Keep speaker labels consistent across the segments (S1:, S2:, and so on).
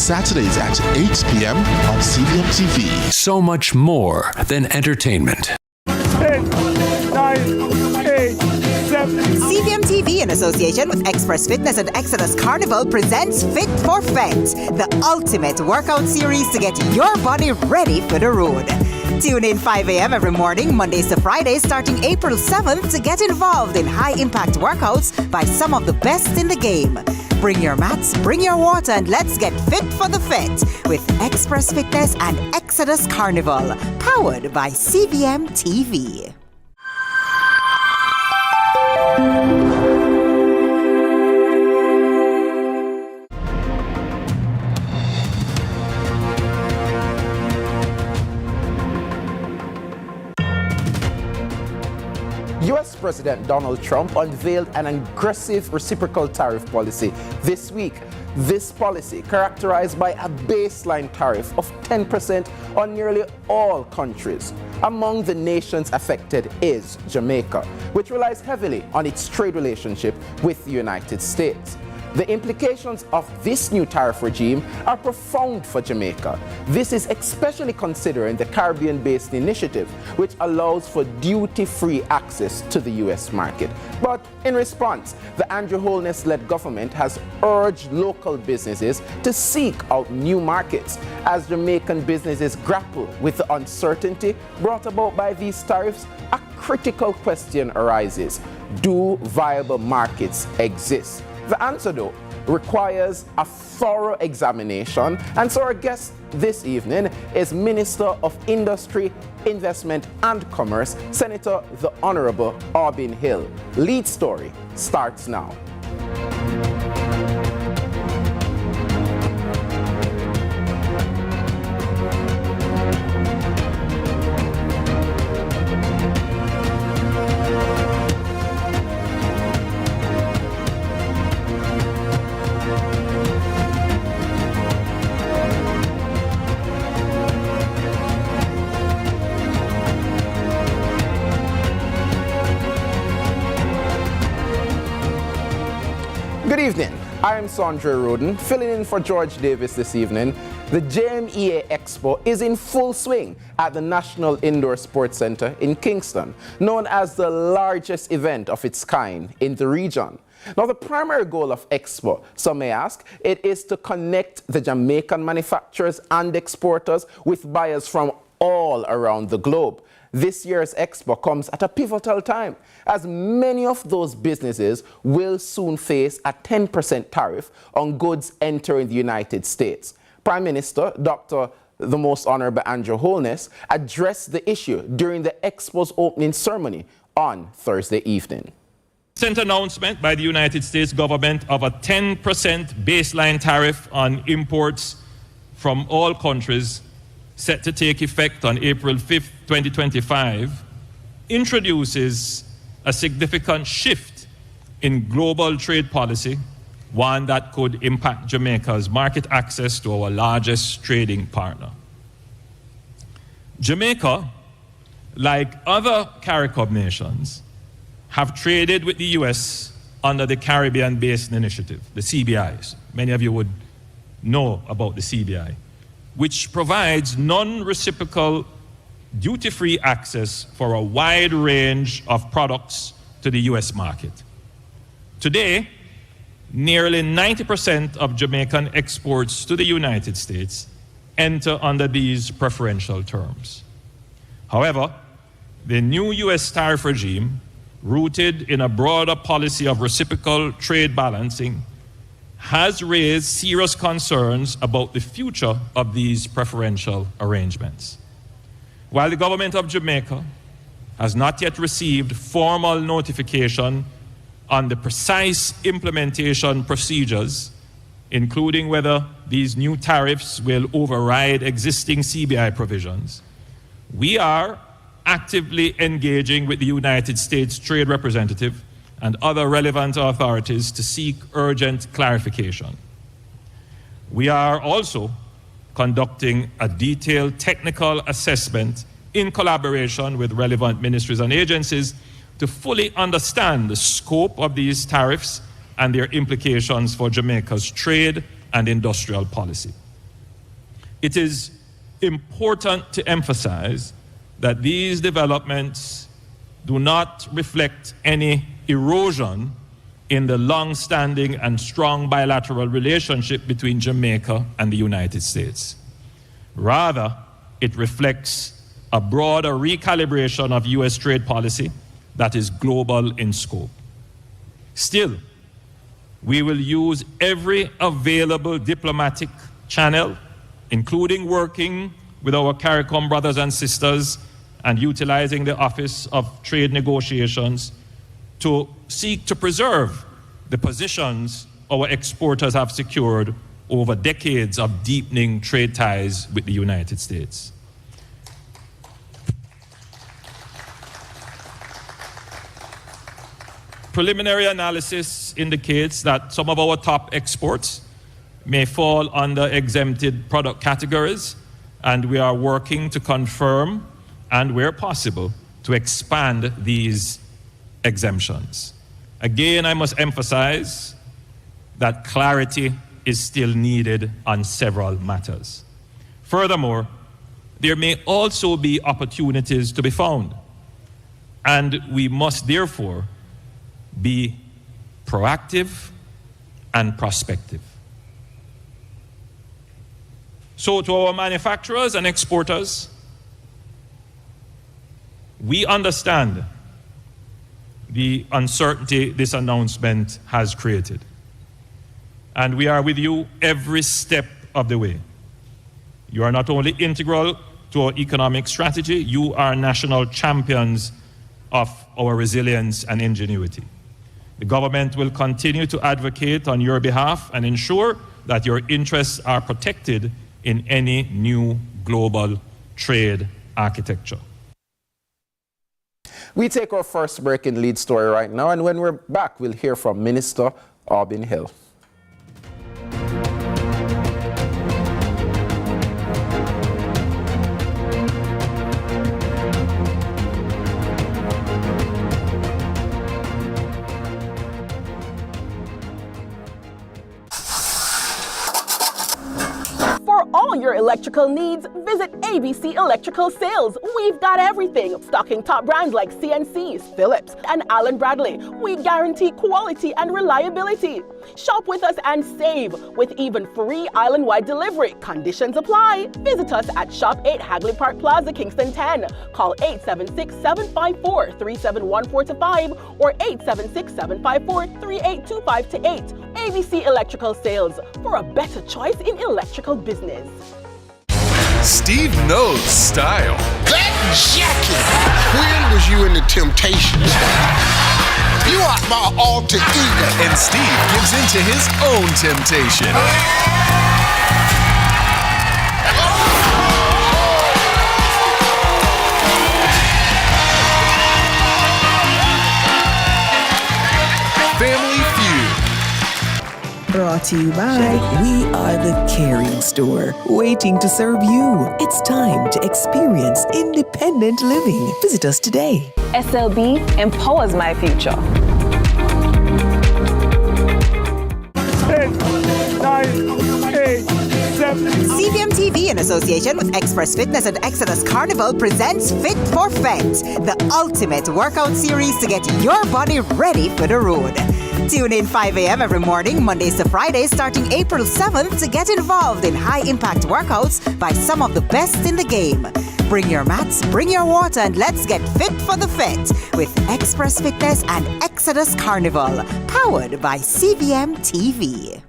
S1: Saturdays at 8 p.m. on CVM TV.
S2: So much more than entertainment.
S3: 10, 9, 8, 7.
S4: CVM TV, in association with Express Fitness and Exodus Carnival, presents Fit for Fent, the ultimate workout series to get your body ready for the road. Tune in 5 a.m. every morning, Mondays to Fridays, starting April 7th, to get involved in high-impact workouts by some of the best in the game. Bring your mats, bring your water, and let's get fit for the fit with Express Fitness and Exodus Carnival, powered by CVM TV.
S5: U.S. President Donald Trump unveiled an aggressive reciprocal tariff policy this week. This policy, characterized by a baseline tariff of 10% on nearly all countries. Among the nations affected is Jamaica, which relies heavily on its trade relationship with the United States. The implications of this new tariff regime are profound for Jamaica. This is especially considering the Caribbean-based initiative, which allows for duty-free access to the U.S. market. But in response, the Andrew Holness-led government has urged local businesses to seek out new markets as Jamaican businesses grapple with the uncertainty brought about by these tariffs. A critical question arises: do viable markets exist? The answer, though, requires a thorough examination, and so our guest this evening is Minister of Industry, Investment and Commerce, Senator the Honorable Aubin Hill. Lead Story starts now. Good evening. I am Sandra Roden, filling in for George Davis this evening. The JMEA Expo is in full swing at the National Indoor Sports Center in Kingston, known as the largest event of its kind in the region. Now, the primary goal of Expo, some may ask, it is to connect the Jamaican manufacturers and exporters with buyers from all around the globe. This year's Expo comes at a pivotal time, as many of those businesses will soon face a 10% tariff on goods entering the United States. Prime Minister Dr. the Most Honorable Andrew Holness addressed the issue during the Expo's opening ceremony on Thursday evening.
S6: Recent announcement by the United States government of a 10% baseline tariff on imports from all countries set to take effect on April 5th, 2025, introduces a significant shift in global trade policy, one that could impact Jamaica's market access to our largest trading partner. Jamaica, like other CARICOM nations, have traded with the U.S. under the Caribbean Basin Initiative, the CBIs. Many of you would know about the CBI, which provides non-reciprocal duty-free access for a wide range of products to the U.S. market. Today, nearly 90% of Jamaican exports to the United States enter under these preferential terms. However, the new U.S. tariff regime, rooted in a broader policy of reciprocal trade balancing, has raised serious concerns about the future of these preferential arrangements. While the government of Jamaica has not yet received formal notification on the precise implementation procedures, including whether these new tariffs will override existing CBI provisions, we are actively engaging with the United States Trade Representative and other relevant authorities to seek urgent clarification. We are also conducting a detailed technical assessment in collaboration with relevant ministries and agencies to fully understand the scope of these tariffs and their implications for Jamaica's trade and industrial policy. it is important to emphasize that these developments do not reflect any erosion in the long-standing and strong bilateral relationship between Jamaica and the United States. Rather, it reflects a broader recalibration of U.S. trade policy that is global in scope. Still, we will use every available diplomatic channel, including working with our CARICOM brothers and sisters and utilizing the Office of Trade Negotiations to seek to preserve the positions our exporters have secured over decades of deepening trade ties with the United States. Preliminary analysis indicates that some of our top exports may fall under exempted product categories, and we are working to confirm and, where possible, to expand these exemptions. Again, I must emphasize that clarity is still needed on several matters. Furthermore, there may also be opportunities to be found, and we must therefore be proactive and prospective. So to our manufacturers and exporters, we understand the uncertainty this announcement has created. And we are with you every step of the way. You are not only integral to our economic strategy, you are national champions of our resilience and ingenuity. The government will continue to advocate on your behalf and ensure that your interests are protected in any new global trade architecture.
S5: We take our first break in Lead Story right now, and when we're back, we'll hear from Minister Aubin Hill.
S7: All your electrical needs, visit ABC Electrical Sales. We've got everything. Stocking top brands like CNCs, Philips, and Allen Bradley. We guarantee quality and reliability. Shop with us and save with even free island-wide delivery. Conditions apply. Visit us at Shop 8 Hagley Park Plaza, Kingston 10. Call 876-754-3714-5 or 876-754-3825-8. ABC Electrical Sales, for a better choice in electrical business.
S8: Steve knows style.
S9: That jacket! When was you in the Temptations? You are my alter ego.
S8: And Steve gives in to his own temptation. Family Feud.
S10: Brought to you by We Are the Caring Store, waiting to serve you. It's time to experience independent living. Visit us today.
S11: SLB empowers my future.
S3: 10, 9, 8, 7.
S4: CVM TV, in association with Express Fitness and Exodus Carnival, presents Fit for Fent, the ultimate workout series to get your body ready for the road. Tune in 5 a.m. every morning, Mondays to Fridays, starting April 7th, to get involved in high-impact workouts by some of the best in the game. Bring your mats, bring your water, and let's get fit for the fit with Express Fitness and Exodus Carnival, powered by CVM TV.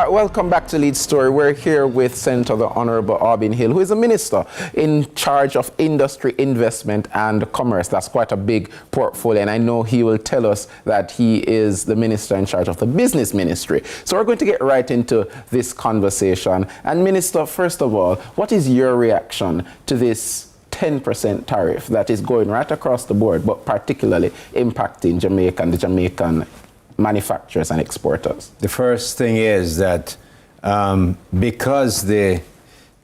S5: Welcome back to Lead Story. We're here with Senator the Honorable Aubin Hill, who is a minister in charge of industry, investment and commerce. That's quite a big portfolio, and I know he will tell us that he is the minister in charge of the business ministry. So we're going to get right into this conversation. And Minister, first of all, what is your reaction to this 10% tariff that is going right across the board, but particularly impacting Jamaica and the Jamaican manufacturers and exporters?
S12: The first thing is that because the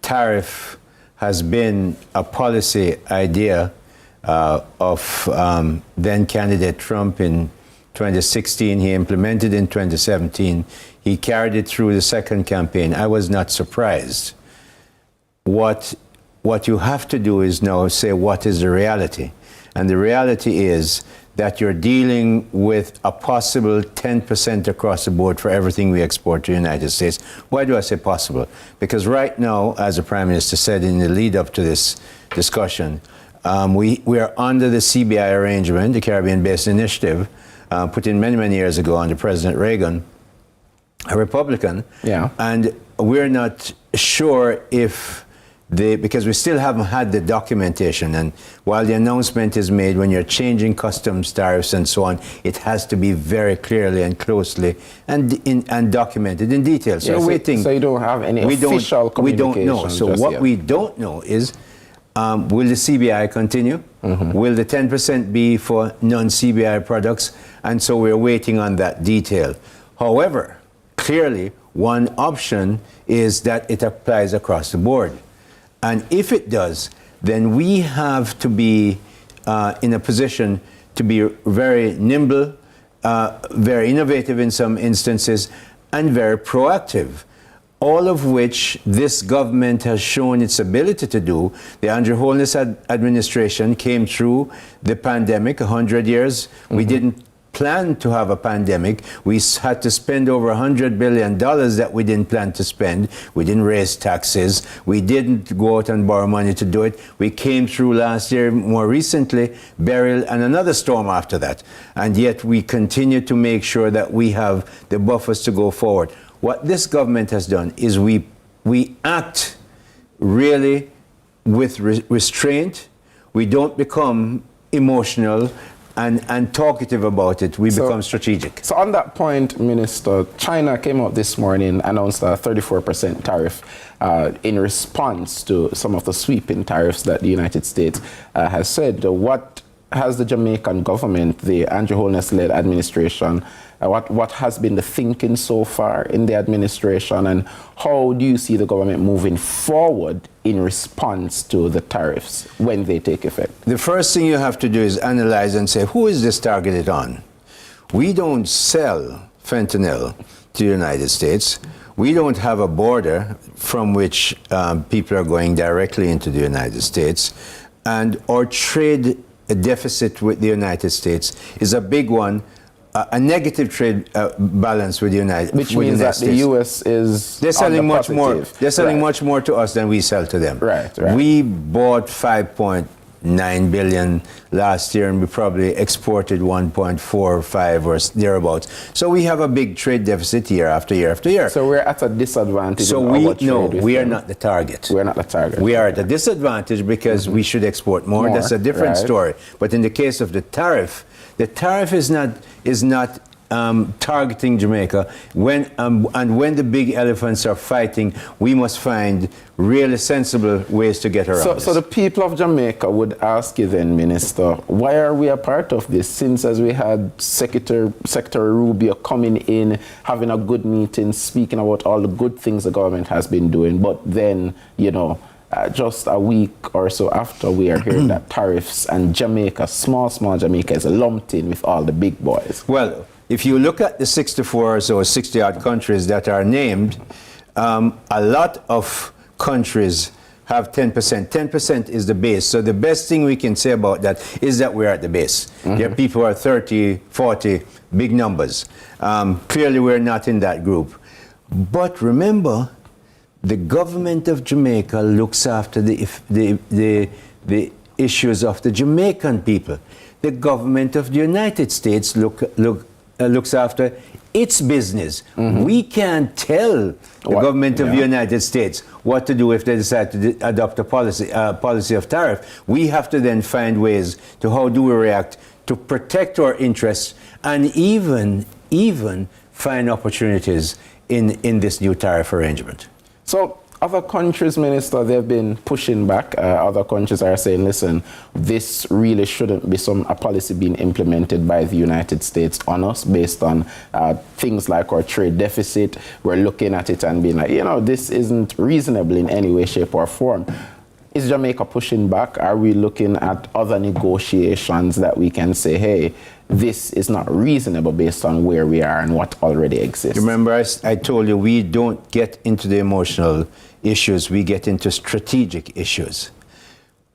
S12: tariff has been a policy idea of then candidate Trump in 2016. He implemented in 2017. He carried it through the second campaign. I was not surprised. What you have to do is now say what is the reality. And the reality is that you're dealing with a possible 10% across the board for everything we export to the United States. Why do I say possible? Because right now, as the Prime Minister said in the lead up to this discussion, we are under the CBI arrangement, the Caribbean Basin Initiative, put in many, many years ago under President Reagan, a Republican.
S5: Yeah.
S12: And we're not sure if because we still haven't had the documentation, and while the announcement is made when you're changing customs tariffs and so on, it has to be very clearly and closely and documented in detail. So we're waiting.
S5: So you don't have any official communication?
S12: We don't know. So what we don't know is, will the CBI continue? Mm-hmm. Will the 10% be for non-CBI products? And so we're waiting on that detail. However, clearly, one option is that it applies across the board. And if it does, then we have to be in a position to be very nimble, very innovative in some instances, and very proactive, all of which this government has shown its ability to do. The Andrew Holness administration came through the pandemic, 100 years. Mm-hmm. We didn't plan to have a pandemic. We had to spend over $100 billion that we didn't plan to spend. We didn't raise taxes. We didn't go out and borrow money to do it. We came through last year, more recently, Beryl and another storm after that. And yet we continue to make sure that we have the buffers to go forward. What this government has done is we act really with restraint. We don't become emotional and talkative about it. We become strategic.
S5: So on that point, Minister, China came out this morning, announced a 34% tariff in response to some of the sweeping tariffs that the United States has said. What has the Jamaican government, the Andrew Holness-led administration, what has been the thinking so far in the administration, and how do you see the government moving forward in response to the tariffs when they take effect?
S12: The first thing you have to do is analyze and say, who is this targeted on? We don't sell fentanyl to the United States. We don't have a border from which people are going directly into the United States. And our trade deficit with the United States is a big one. A negative trade balance with the United States.
S5: Which means that the U.S. is
S12: they're selling much more. They're selling much more to us than we sell to them.
S5: Right.
S12: We bought 5.9 billion last year, and we probably exported 1.45 or thereabouts. So we have a big trade deficit year after year after year.
S5: So we're at a disadvantage.
S12: So we are not the target.
S5: We're not the target.
S12: We are at a disadvantage because we should export more. That's a different story. But in the case of the tariff is not targeting Jamaica. When the big elephants are fighting, we must find really sensible ways to get around this.
S5: So the people of Jamaica would ask you then, Minister, why are we a part of this? Since as we had Secretary Rubio coming in, having a good meeting, speaking about all the good things the government has been doing, but then, just a week or so after, we are hearing that tariffs and Jamaica, small Jamaica, is lumped in with all the big boys.
S12: Well, if you look at the 64 or so 60-odd countries that are named, a lot of countries have 10%. 10% is the base. So the best thing we can say about that is that we're at the base. Mm-hmm. There are people who are 30, 40, big numbers. Clearly, we're not in that group. But remember, the government of Jamaica looks after the issues of the Jamaican people. The government of the United States looks after its business. Mm-hmm. We can't tell the government of the United States what to do if they decide to adopt a policy of tariff. We have to then find ways to how do we react to protect our interests and even find opportunities in this new tariff arrangement.
S5: So Other countries, Minister, they've been pushing back. Other countries are saying, listen, this really shouldn't be a policy being implemented by the United States on us based on things like our trade deficit. We're looking at it and being like, this isn't reasonable in any way, shape, or form. Is Jamaica pushing back? Are we looking at other negotiations that we can say, hey, this is not reasonable based on where we are and what already exists?
S12: Remember, I told you, we don't get into the emotional issues, we get into strategic issues.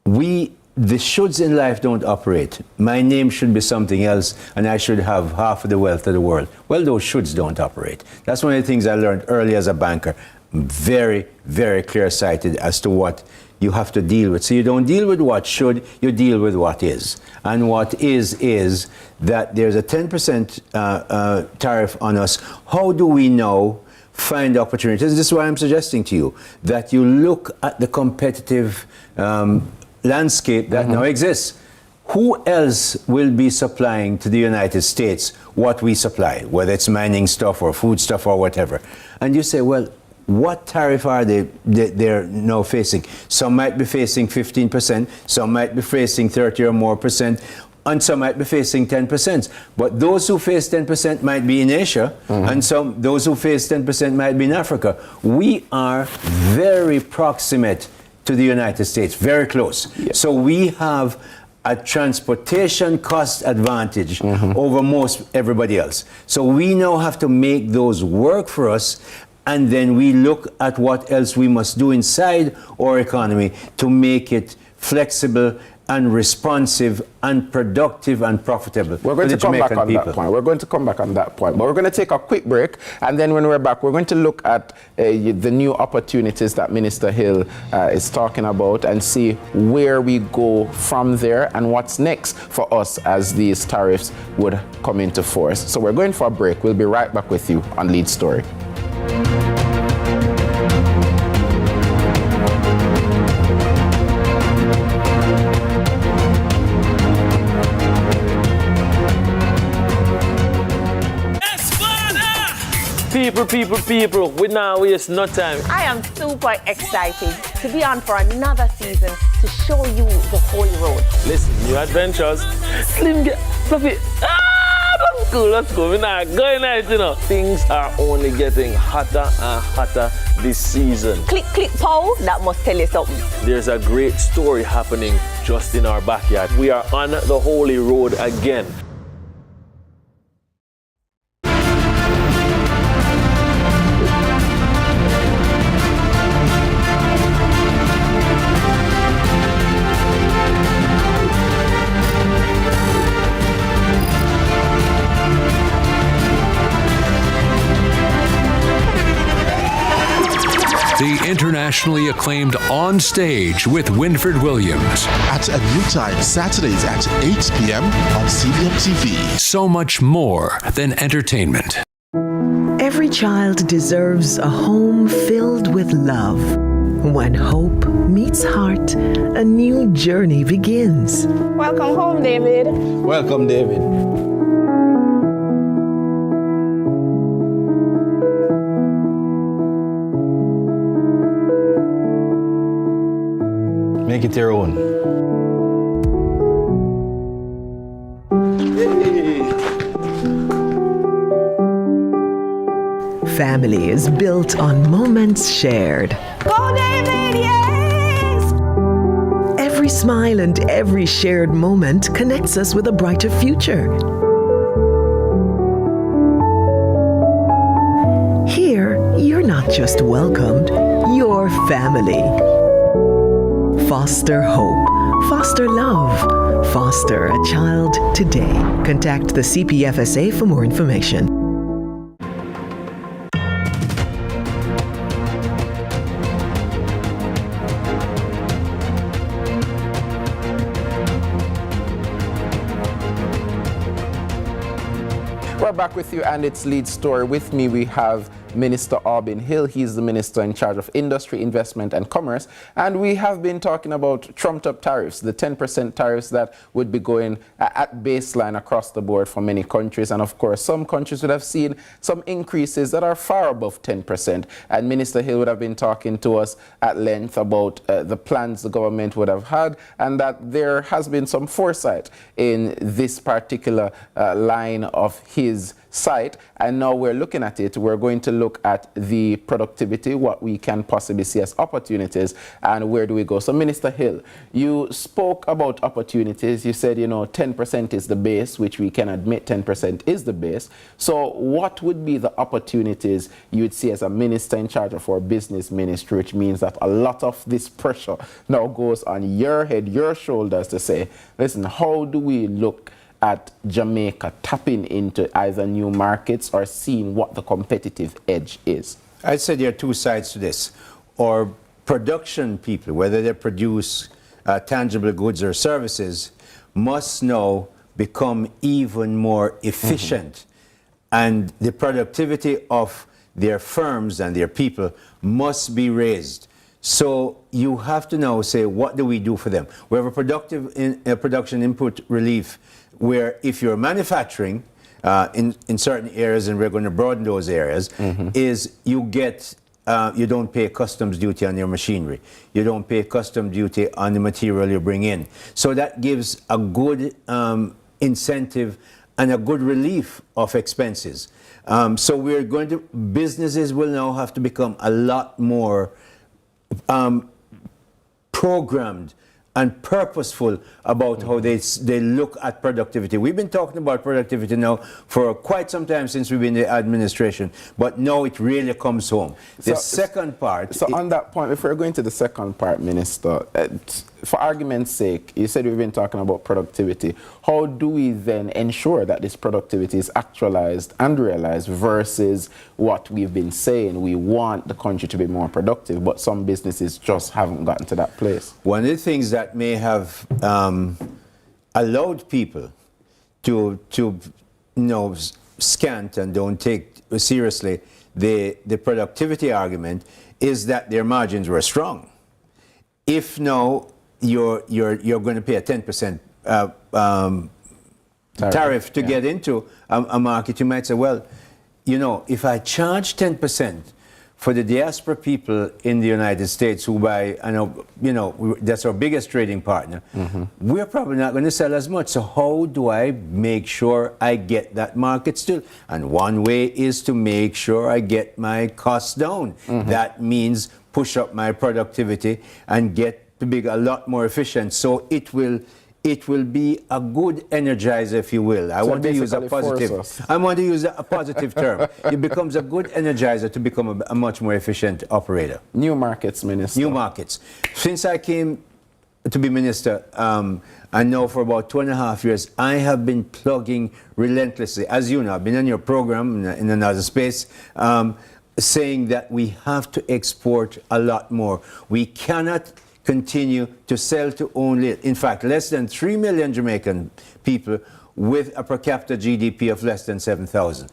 S12: The shoulds in life don't operate. My name should be something else, and I should have half of the wealth of the world. Well, those shoulds don't operate. That's one of the things I learned early as a banker. I'm very, very clear-sighted as to what you have to deal with. So you don't deal with what should, you deal with what is. And what is that there's a 10% tariff on us. How do we now find opportunities? This is why I'm suggesting to you that you look at the competitive landscape that now exists. Who else will be supplying to the United States what we supply, whether it's mining stuff or food stuff or whatever? And you say, well, what tariff are they're now facing? Some might be facing 15%, some might be facing 30 or more percent, and some might be facing 10%. But those who face 10% might be in Asia, and those who face 10% might be in Africa. We are very proximate to the United States, very close. Yes. So we have a transportation cost advantage over most everybody else. So we now have to make those work for us, and then we look at what else we must do inside our economy to make it flexible and responsive and productive and profitable.
S5: We're going to come back on that point. We're going to come back on that point. But we're going to take a quick break, and then when we're back, we're going to look at the new opportunities that Minister Hill is talking about and see where we go from there and what's next for us as these tariffs would come into force. So we're going for a break. We'll be right back with you on Lead Story.
S13: People, we now waste no time.
S14: I am super excited to be on for another season to show you the Holy Road.
S13: Listen, new adventures. Slim, Fluffy. That's cool. We're not going out, Things are only getting hotter and hotter this season.
S14: Click, pow. That must tell you something.
S13: There's a great story happening just in our backyard. We are on the Holy Road again.
S2: The internationally acclaimed On Stage with Winford Williams.
S1: At a new time, Saturdays at 8 p.m. on CVM TV.
S2: So much more than entertainment.
S10: Every child deserves a home filled with love. When hope meets heart, a new journey begins.
S7: Welcome home, David.
S5: Welcome, David.
S15: Make it your own.
S10: Family is built on moments shared.
S14: Go, David, yes!
S10: Every smile and every shared moment connects us with a brighter future. Here, you're not just welcomed, you're family. Foster hope. Foster love. Foster a child today. Contact the CPFSA for more information.
S5: We're back with you, and it's Lead Story. With me, we have Minister Albin Hill. He's the Minister in charge of Industry, Investment and Commerce. And we have been talking about trumped-up tariffs, the 10% tariffs that would be going at baseline across the board for many countries. And of course, some countries would have seen some increases that are far above 10%. And Minister Hill would have been talking to us at length about the plans the government would have had, and that there has been some foresight in this particular line of his site. And now we're looking at it. We're going to look at the productivity, what we can possibly see as opportunities, and where do we go. So Minister Hill, you spoke about opportunities. You said, 10% is the base, which we can admit 10% is the base. So what would be the opportunities you would see as a minister in charge of our business ministry, which means that a lot of this pressure now goes on your head, your shoulders, to say, listen, how do we look at Jamaica tapping into either new markets or seeing what the competitive edge is?
S12: I'd say there are two sides to this. Or production people, whether they produce tangible goods or services, must now become even more efficient. And the productivity of their firms and their people must be raised. So you have to now say, what do we do for them? We have a production input relief, where if you're manufacturing in certain areas, and we're going to broaden those areas, is you get, you don't pay customs duty on your machinery. You don't pay customs duty on the material you bring in. So that gives a good incentive and a good relief of expenses. So we're going to, businesses will now have to become a lot more programmed and purposeful about how they look at productivity. We've been talking about productivity now for quite some time since we've been in the administration, but now it really comes home. The second part...
S5: So on that point, if we're going to the second part, Minister, for argument's sake, you said we've been talking about productivity. How do we then ensure that this productivity is actualized and realized versus what we've been saying? We want the country to be more productive, but some businesses just haven't gotten to that place.
S12: One of the things that may have allowed people to scant and don't take seriously the productivity argument is that their margins were strong. If now you're going to pay a 10% tariff to get into a market, you might say, well, if I charge 10% for the diaspora people in the United States who buy, that's our biggest trading partner, we're probably not going to sell as much. So how do I make sure I get that market still? And one way is to make sure I get my costs down. That means push up my productivity and get to be a lot more efficient. So it will be a good energizer, if you will. I want to use a positive term. It becomes a good energizer to become a much more efficient operator.
S5: New markets, Minister.
S12: New markets. Since I came to be Minister, and now for about 2.5 years, I have been plugging relentlessly. As you know, I've been on your program in another space, saying that we have to export a lot more. We cannot continue to sell to only, in fact, less than 3 million Jamaican people with a per capita GDP of less than 7,000.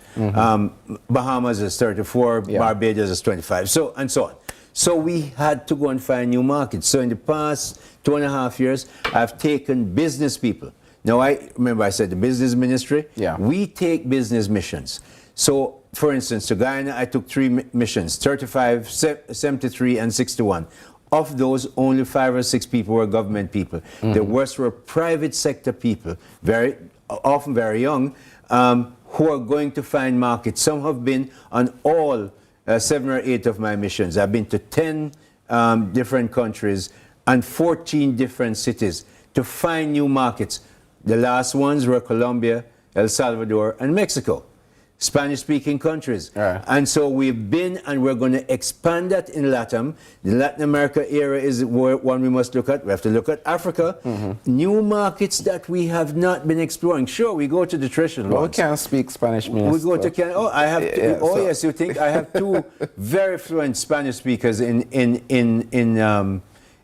S12: Bahamas is 34, Barbados is 25, and so on. So we had to go and find new markets. So in the past 2.5 years, I've taken business people. Now, I said the business ministry, we take business missions. So, for instance, to Guyana, I took 3 missions, 35, 73, and 61. Of those, only 5 or 6 people were government people. The rest were private sector people, often very young, who are going to find markets. Some have been on all 7 or 8 of my missions. I've been to 10 different countries and 14 different cities to find new markets. The last ones were Colombia, El Salvador, and Mexico. Spanish-speaking countries. And so we've been, and we're going to expand that in LATAM. The Latin America area is one we must look at. We have to look at Africa. New markets that we have not been exploring. Sure, we go to the traditional ones.
S5: We can't speak Spanish, Minister.
S12: We go to Canada. Oh, I have. Yes, you think I have 2 very fluent Spanish speakers in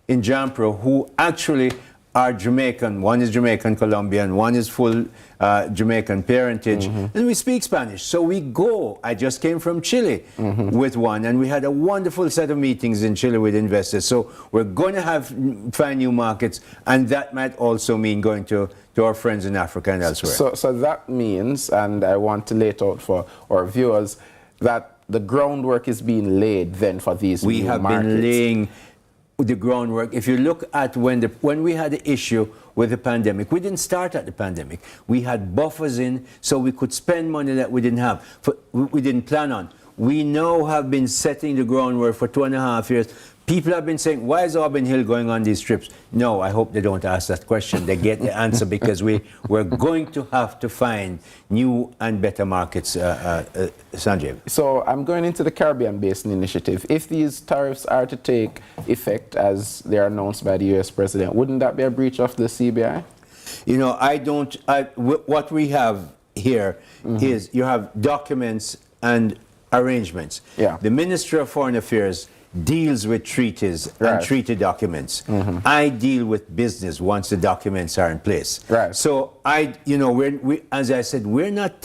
S12: Jampro who actually are Jamaican. One is Jamaican Colombian, one is full Jamaican parentage, and we speak Spanish. So we go. I just came from Chile with one, and we had a wonderful set of meetings in Chile with investors. So we're going to find new markets, and that might also mean going to our friends in Africa and elsewhere.
S5: So that means, and I want to lay it out for our viewers, that the groundwork is being laid then for these new markets. We have been laying the groundwork. If you look at when we had the issue with the pandemic, we didn't start at the pandemic. We had buffers in so we could spend money that we didn't have, we didn't plan on. We now have been setting the groundwork for 2.5 years. People have been saying, why is Auburn Hill going on these trips? No, I hope they don't ask that question. They get the answer because we're going to have to find new and better markets, Sanjay. So I'm going into the Caribbean Basin Initiative. If these tariffs are to take effect as they are announced by the U.S. President, wouldn't that be a breach of the CBI? You know, what we have here is you have documents and arrangements. Yeah. The Ministry of Foreign Affairs deals with treaties and treaty documents. I deal with business once the documents are in place. So as I said, we're not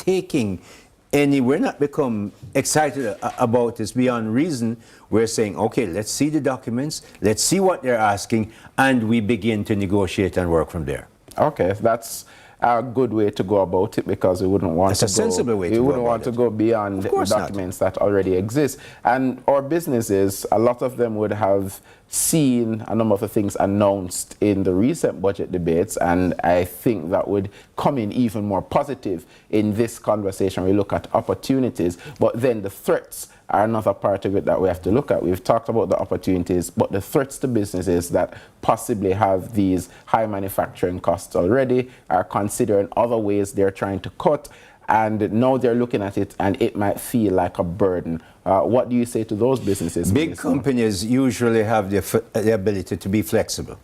S5: become excited about this beyond reason. We're saying, okay, let's see the documents, let's see what they're asking, and we begin to negotiate and work from there. Okay, that's a good way to go about it, because we wouldn't want to go beyond the documents that already exist. And our businesses, a lot of them would have seen a number of the things announced in the recent budget debates, and I think that would come in even more positive in this conversation. We look at opportunities, but then the threats are another part of it that we have to look at. We've talked about the opportunities, but the threats to businesses that possibly have these high manufacturing costs already are considering other ways they're trying to cut, and now they're looking at it and it might feel like a burden. What do you say to those businesses? Big companies usually have the ability to be flexible.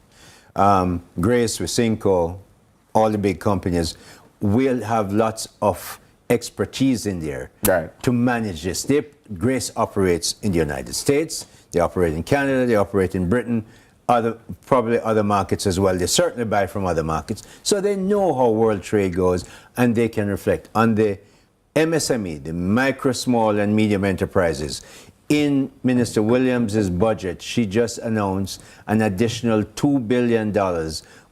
S5: Grace, Wysinco, all the big companies will have lots of expertise in there to manage this. Grace operates in the United States, they operate in Canada, they operate in Britain, probably other markets as well. They certainly buy from other markets, so they know how world trade goes, and they can reflect on the MSME, the micro, small, and medium enterprises. In Minister Williams' budget, she just announced an additional $2 billion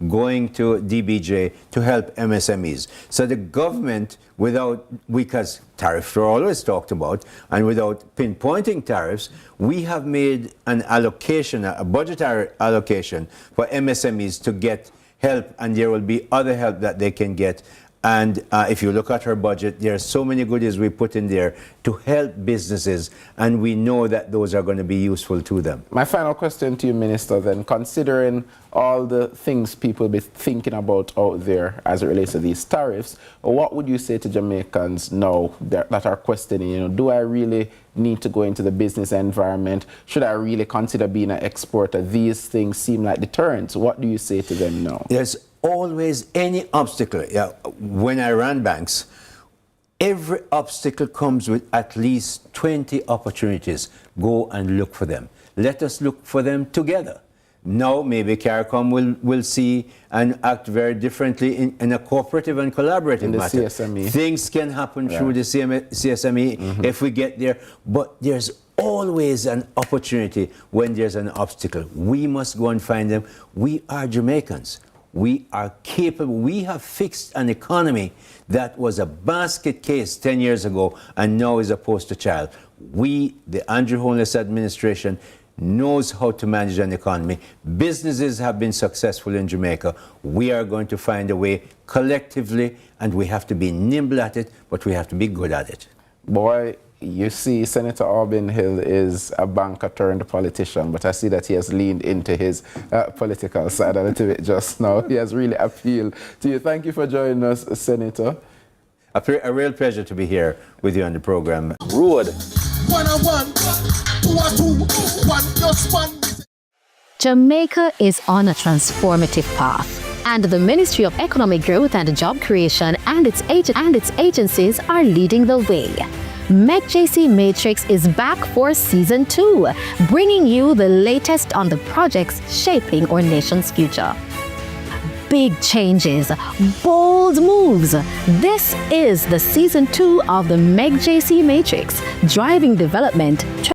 S5: going to DBJ to help MSMEs. So the government, because tariffs are always talked about, and without pinpointing tariffs, we have made an allocation, a budgetary allocation for MSMEs to get help, and there will be other help that they can get. And if you look at her budget, there are so many goodies we put in there to help businesses, and we know that those are going to be useful to them. My final question to you, Minister, then, considering all the things people be thinking about out there as it relates to these tariffs, what would you say to Jamaicans now that are questioning, do I really need to go into the business environment? Should I really consider being an exporter? These things seem like deterrents. What do you say to them now? There's always any obstacle. When I ran banks, every obstacle comes with at least 20 opportunities. Go and look for them. Let us look for them together. Now maybe CARICOM will see and act very differently in a cooperative and collaborative matter. CSME. Things can happen through the CSME if we get there, but there's always an opportunity when there's an obstacle. We must go and find them. We are Jamaicans. We are capable. We have fixed an economy that was a basket case 10 years ago and now is a poster child. We, the Andrew Holness administration, knows how to manage an economy. Businesses have been successful in Jamaica. We are going to find a way collectively, and we have to be nimble at it, but we have to be good at it. Boy, you see, Senator Auburn Hill is a banker turned politician, but I see that he has leaned into his political side a little bit just now. He has really appealed to you. Thank you for joining us, Senator. A real pleasure to be here with you on the program. Road.
S15: 101, 2 1 plus 1.
S16: Jamaica is on a transformative path, and the Ministry of Economic Growth and Job Creation and its agencies are leading the way. MECJC Matrix is back for Season 2, bringing you the latest on the projects shaping our nation's future. big changes, bold moves. This is the season 2 of the Meg JC Matrix, driving development.